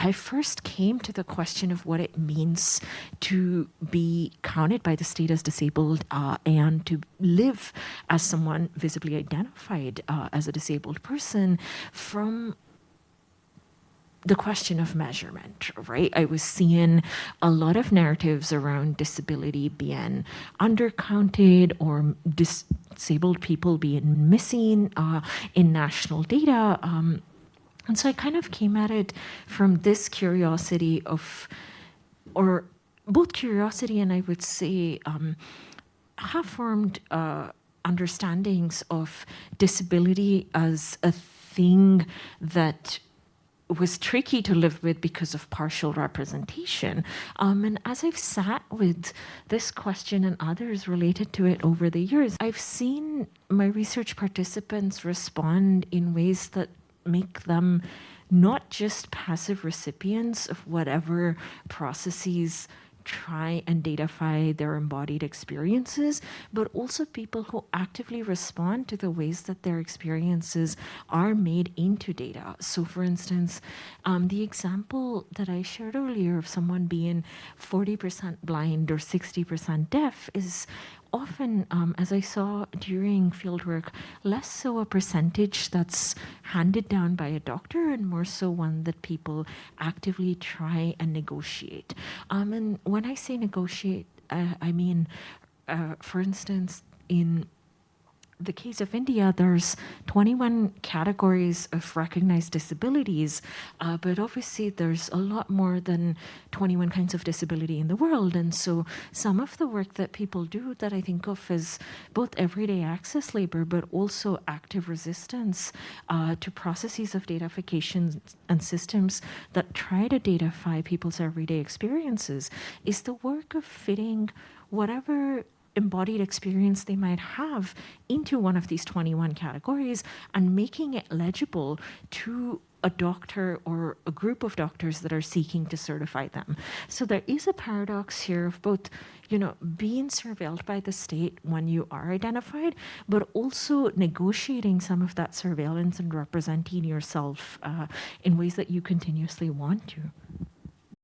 I first came to the question of what it means to be counted by the state as disabled and to live as someone visibly identified as a disabled person from the question of measurement, right? I was seeing a lot of narratives around disability being undercounted or disabled people being missing in national data. And so I kind of came at it from this curiosity of, or both curiosity and I would say half-formed understandings of disability as a thing that was tricky to live with because of partial representation. And as I've sat with this question and others related to it over the years, I've seen my research participants respond in ways that make them not just passive recipients of whatever processes try and datafy their embodied experiences, but also people who actively respond to the ways that their experiences are made into data. So for instance, the example that I shared earlier of someone being 40% blind or 60% deaf is often, as I saw during fieldwork, less so a percentage that's handed down by a doctor and more so one that people actively try and negotiate. And when I say negotiate, I mean, for instance, in the case of India, there's 21 categories of recognized disabilities, but obviously there's a lot more than 21 kinds of disability in the world. And so some of the work that people do that I think of as both everyday access labor, but also active resistance to processes of datafication and systems that try to datafy people's everyday experiences is the work of fitting whatever embodied experience they might have into one of these 21 categories and making it legible to a doctor or a group of doctors that are seeking to certify them. So there is a paradox here of both, being surveilled by the state when you are identified, but also negotiating some of that surveillance and representing yourself in ways that you continuously want to.